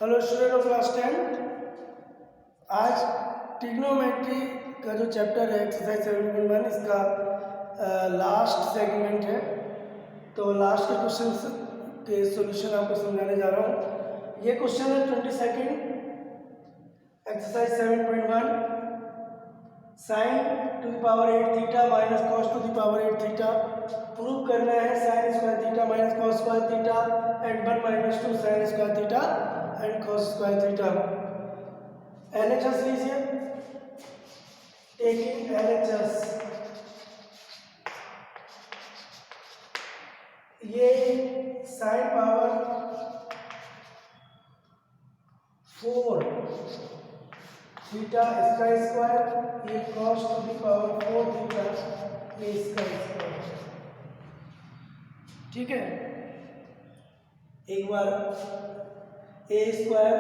Hello student of class 10। आज trigonometry का जो चैप्टर है एक्सरसाइज 7.1 इसका लास्ट सेगमेंट है। तो लास्ट के क्वेश्चन के सॉल्यूशन आपको समझाने जा रहा हूँ। ये क्वेश्चन है 22 exercise 7.1 sine to the power 8 theta minus cos to the power 8 theta prove करना है sine square theta minus cos square theta and 1 minus 2 sine square theta and cos square theta. LHS लीजिए, taking LHS ये sine power 4 theta इसका square, ये cos to the power 4 theta ये इसका square. ठीक है, एक बार A square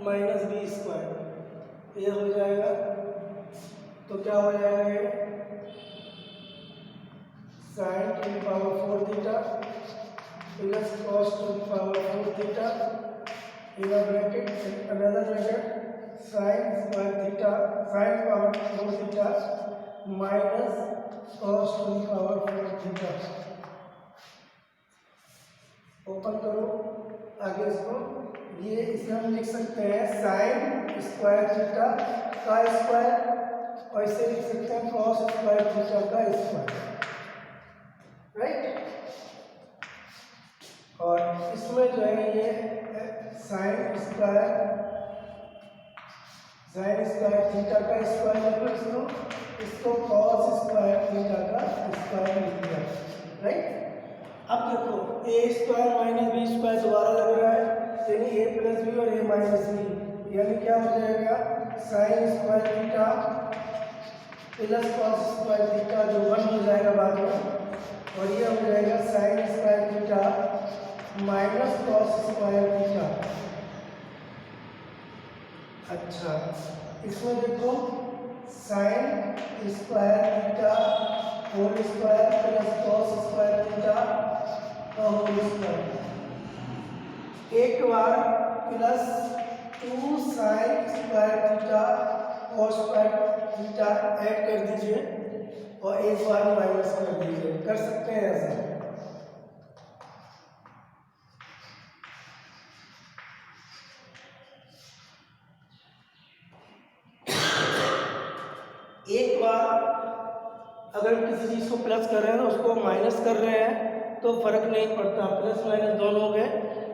minus B square ये हो जाएगा, तो क्या हो जाएगा ये sign to the power 4 theta plus cos to the power 4 theta in a bracket another bracket sign square theta sine power 4 theta minus cos to the power 4 theta. Open करो आगे इसको, ये इसे हम लिख सकते हैं साइन स्क्वायर थीटा का स्क्वायर और इसे लिख सकते हैं कॉस स्क्वायर थीटा का स्क्वायर, राइट। और इसमें जो है ये साइन स्क्वायर थीटा का स्क्वायर लिखो, इसको कॉस स्क्वायर थीटा का स्क्वायर लिख दिया, राइट। अब देखो ए स्क्वायर माइनस बी स्क्वायर दोबारा लग रहा है, यानी ए प्लस बी और ए माइनस बी, यानी क्या हो जाएगा sine square theta plus cos square theta जो 1 हो जाएगा बाद में, और ये हो जाएगा sine square theta minus cos square theta. अच्छा, इसमें देखो sine square theta whole square plus cos square theta whole square, एक बार plus 2 sine square theta cos square theta add कर दीजिए और एक बार माइनस कर दीजिए। कर सकते हैं ऐसा, एक बार अगर किसी चीज को प्लस कर रहे हैं तो उसको माइनस कर रहे हैं तो फर्क नहीं पड़ता, प्लस माइनस दोनों हो गए,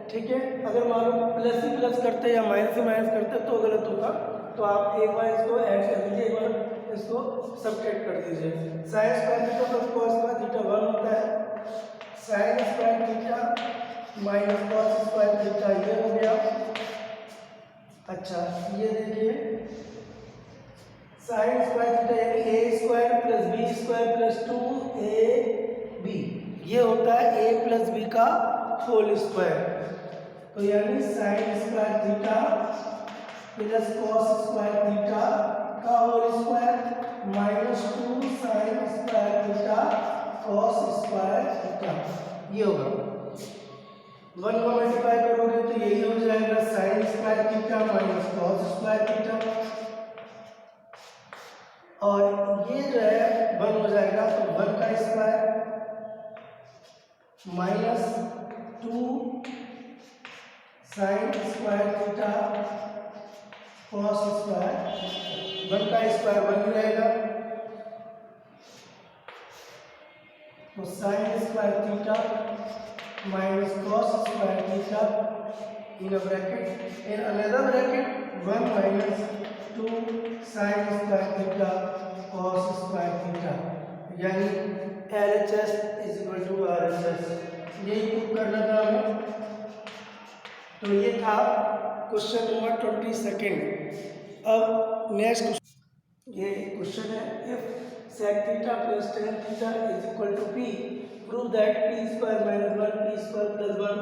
ठीक है। अगर मान लो प्लस ही प्लस करते या माइनस ही माइनस करते तो गलत होगा, तो आप एक बार इसको ऐड कर दीजिए, एक बार इसको सब्ट्रैक्ट कर दीजिए। Sign square theta plus cos square theta 1 होता है, sine square theta minus cos square theta ये हो गया। अच्छा, ये देखिए साइन स्क्वायर थीटा यानी A square plus B square plus 2ab, ये होता है a प्लस बी का होल स्क्वायर, तो यानी sine square theta plus cos square theta का whole square minus 2 sine square theta cos square theta, ये होगा। 1 को मल्टीप्लाई करोगे तो यही हो जाएगा sine square theta minus cos square theta, और ये जो है 1 हो जाएगा तो 1 का square minus 2 sine square theta cos square, 1 का स्क्वायर 1 ही रहेगा, तो sine square theta minus cos square theta in a bracket in another bracket 1 minus 2 sine square theta cos square theta, यानी LHS is equal to RHS। यही prove करना था हमें। तो ये था क्वेश्चन नंबर 22। अब नेक्स्ट ये क्वेश्चन है, if sec theta plus tan theta is equal to p, prove that p square minus 1 p square plus 1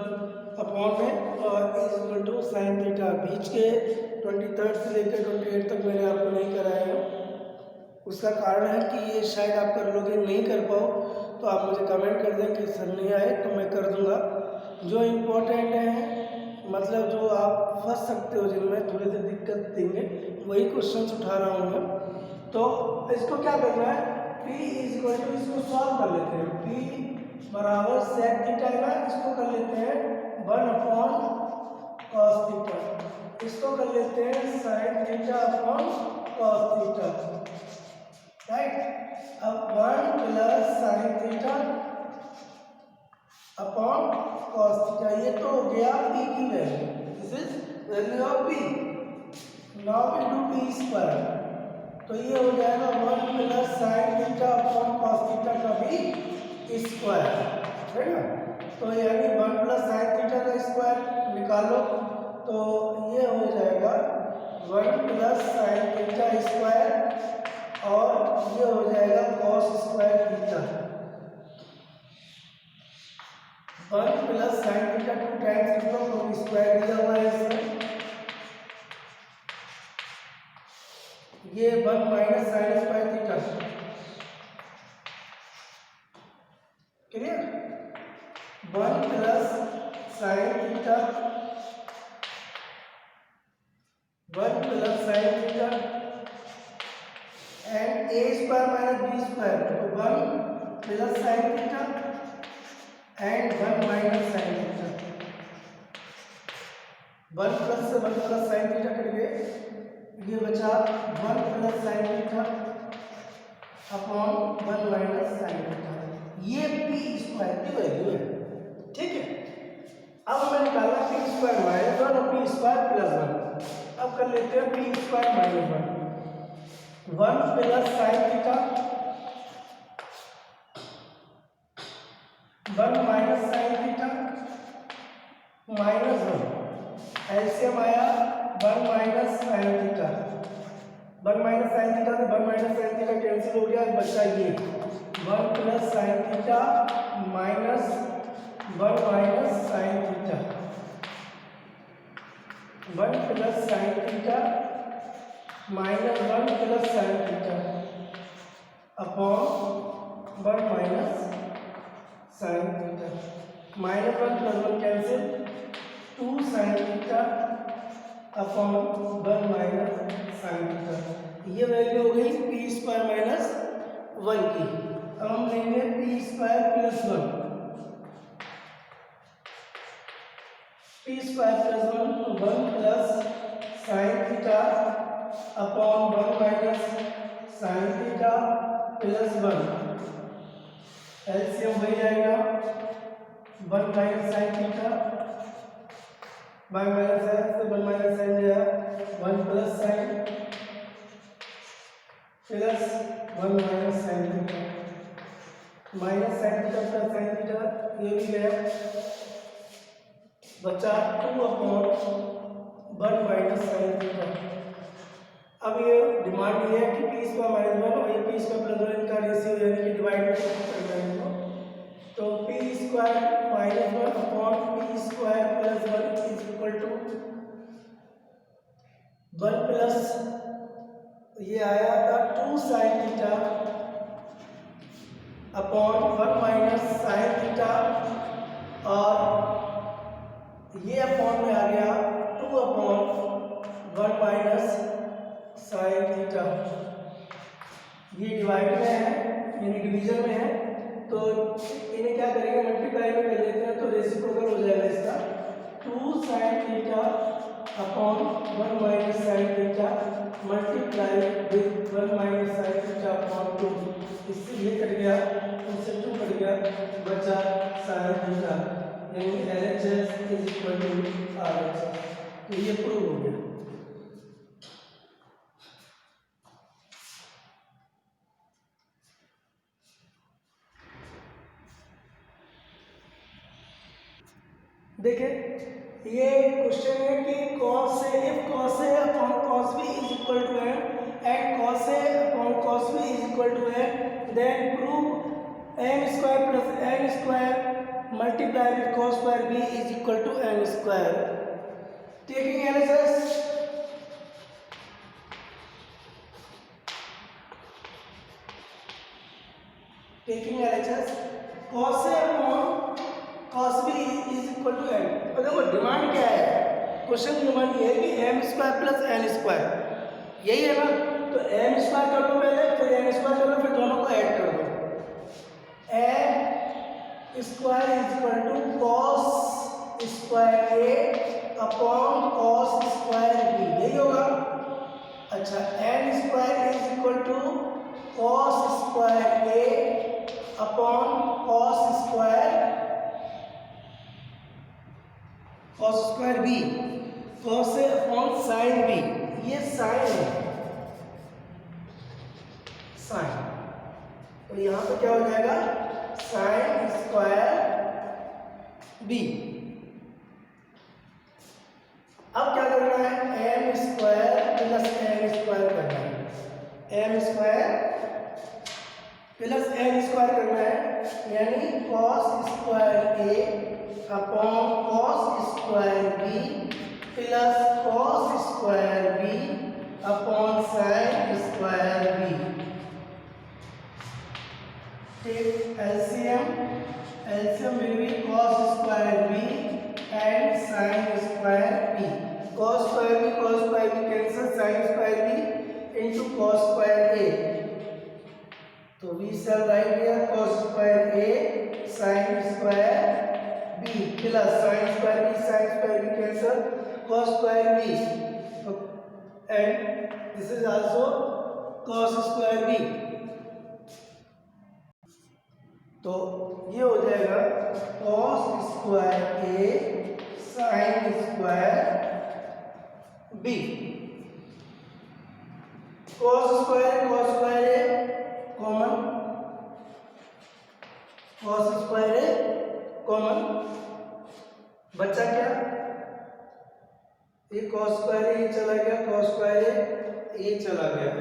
upon में और is equal to sine theta. बीच के 23 से लेकर 28 तक मैंने आपको नहीं कराया है, उसका कारण है कि ये शायद आप कर लोगे नहीं कर पाओ, तो आप मुझे कमेंट कर दें कि सर नहीं आए तो मैं कर दूंगा। जो इम्पोर्टेंट है मतलब जो आप फंस सकते हो जिनमें थोड़े से दिक्कत देंगे वही क्वेश्चन उठा रहा हूँ मैं। तो इसको क्या करना है, P इज इक्वल टू, इसको सॉल्व कर लेते हैं। P बराबर सेक थीटा है ना, इसको कर लेते हैं 1 अपॉन कॉस थीटा, इसको कर लेते हैं sine theta upon cos theta, right. अब 1 plus sine theta upon cos theta, ये तो हो गया P की value, this is value of P। Now we do P square, तो ये हो जाएगा 1 plus sine theta upon cos theta का भी स्क्वायर, है ना। तो यानी 1 प्लस साइन थीटा का स्क्वायर निकालो, तो ये हो जाएगा 1 प्लस साइन थीटा स्क्वायर और ये हो जाएगा cos square theta. 1 plus sine theta 2 times क्योंकि स्क्वायर दिया हुआ है इसमें, ये 1 minus sine square theta, clear. 1 plus sine theta, 1 plus sine theta and A square minus B square, तो 1 plus sine theta and 1 minus sine theta. 1 plus से 1 plus sine theta cut गए, ये बचा 1 plus sine theta upon 1 minus sine theta, ये P square की value है, ठीक है। अब हमें निकालना P स्क्वायर माइनस 1 और P स्क्वायर प्लस 1। अब कर लेते हैं P square minus 1, 1 plus sine theta 1 minus sine theta minus 1, LCM आया 1 minus sine theta, 1 minus sine theta से 1 माइनस साइन थीटा कैंसिल हो गया, बचा ये 1 plus sine theta minus 1 minus sine theta, 1 plus sine theta minus 1 plus sine theta upon 1 minus sine theta, minus 1 plus 1 cancel, 2 sine theta upon 1 minus sine theta, ये value हो गई P square minus 1 की। अब हम लेंगे P square plus 1, P square plus 1 plus sine theta upon 1 minus sine theta plus 1, LCM वही आएगा 1 minus sine theta, 1 minus sine से 1 माइनस साइन गया 1 plus sine plus 1 minus sine theta, minus sine theta plus sine theta ये भी गया, बचा 2 upon 1 minus sine theta. अब ये डिमांड ये है कि P स्क्वायर माइनस 1 और ये P स्क्वायर प्लस 1 इनका रेशियो यानी कि डिवाइड करना है इनको, तो P square minus 1 upon P square plus 1 is equal to 1 plus ये आया था 2 sine theta upon 1 minus sine theta और ये अपॉन में आ गया 2 अपॉन 1 माइनस साइन थीटा। ये डिवाइड में है यानी डिवीजन में है, तो इन्हें क्या करेंगे मल्टीप्लाई में कर लेते हैं, तो रेसिप्रोकल हो जाएगा इसका 2 sine theta upon 1 minus sine theta multiply with 1 minus sine theta upon 2, इससे ये कट गया, उससे 2 कट गया, बचा साइन थीटा, यानी LHS is equal to RHS। तो ये प्रूव हो गया। देखिए ये क्वेश्चन है कि cos A if cos A upon cos B is equal to n and cos A upon cos B is equal to n, then prove n square plus n square multiply with cos square B is equal to n square. Taking LHS, cos A upon cos B is equal to n। और देखो demand क्या है, question की demand ये है कि M square plus N square, यही है ना, तो एम स्क्वायर कर लो पहले, फिर एन स्क्वायर कर लो, फिर दोनों को ऐड कर दो। M square is equal to cos square A upon cos square B, यही होगा। अच्छा, N square is equal to cos square A upon cos square B, cos से अपॉन साइन बी, ये साइन है, साइन, तो यहां पे क्या हो जाएगा साइन स्क्वायर बी। अब क्या करना है, M square plus N square करना है, M square plus N square करना है, यानी cos square A upon cos square B plus cos square B upon sine square B. Take LCM, LCM will be cos square b and sin square b, cos square b cancel, sin square b into cos square a, तो we shall write here cos square a sin square b plus sin square b cancel, cos square b and this is also cos square b, तो ये हो जाएगा cos square a sine square B. cos square a common, cos square a common, बचा क्या, ये cos square ए चला गया, cos square ए चला गया,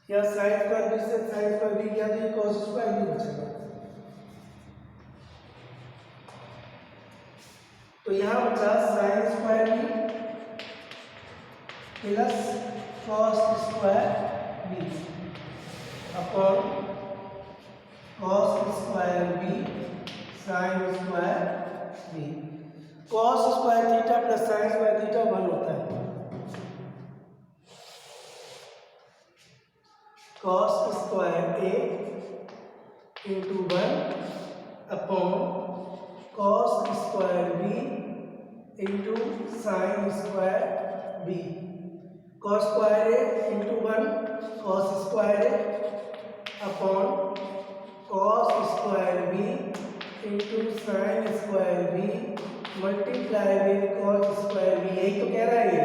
या साइन स्क्वायर बी से साइन स्क्वायर बी गया, तो ये cos स्क्वायर बी बचेगा। तो यहाँ बचा sine square B plus cos square B upon cos square B sine square B. cos square theta plus sine square theta 1 होता है, cos square A into 1 upon cos square B into sine square B, cos square A into 1 cos square A upon cos square B into sine square B multiply with cos square B, यही तो कह रहा है ये,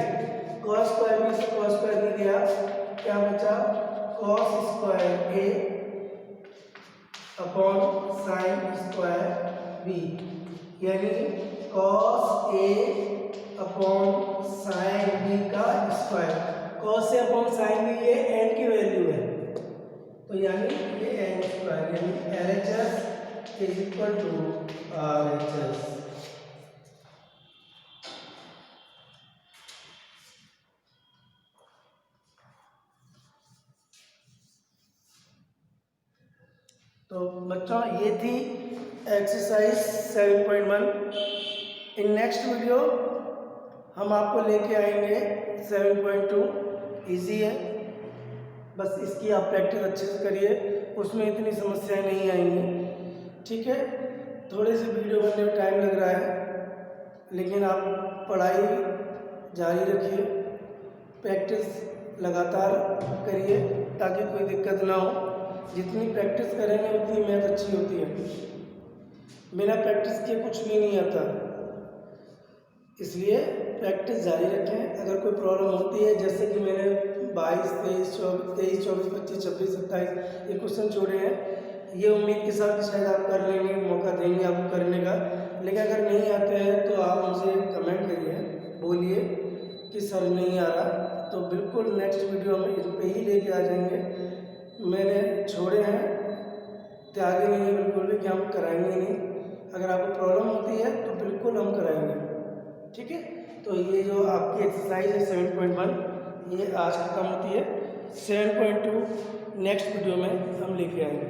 cos square B से cos square B गया, क्या बचा cos square A upon sine square B, यानी cos A upon sine B का square, cos A upon sine B ये n की वैल्यू है, तो यानी ये n स्क्वायर, यानी LHS is equal to RHS। तो बच्चों ये थी एक्सरसाइज 7.1। इन नेक्स्ट वीडियो हम आपको लेके आएंगे 7.2, इजी है, बस इसकी आप प्रैक्टिस अच्छे से करिए, उसमें इतनी समस्याएं नहीं आएंगी, ठीक है। थोड़े से वीडियो बनने में टाइम लग रहा है, लेकिन आप पढ़ाई जारी रखिए, प्रैक्टिस लगातार करिए ताकि कोई दिक्कत ना हो। जितनी प्रैक्टिस करेंगे उतनी मैथ अच्छी होती है, बिना प्रैक्टिस के कुछ भी नहीं आता, इसलिए प्रैक्टिस जारी रखें। अगर कोई प्रॉब्लम होती है, जैसे कि मैंने 22, 23, 24, 25, 26, 27 ये क्वेश्चन छोड़े हैं, ये उम्मीद के साथ शायद आप कर लेंगे, मौका देंगे आपको करने का, लेकिन अगर नहीं आते हैं तो आप मुझे कमेंट करिए, बोलिए कि सर नहीं आ रहा, तो बिल्कुल नेक्स्ट वीडियो में इन पे ही लेके आ जाएंगे। मैंने छोड़े हैं, त्यागे नहीं है बिल्कुल भी कि हम कराएंगे नहीं, अगर आपको प्रॉब्लम होती है तो बिल्कुल हम कराएंगे, ठीक है। तो ये जो आपकी एक्सरसाइज है 7.1 ये आज खत्म होती है, 7.2 नेक्स्ट वीडियो में हम लेके आएंगे।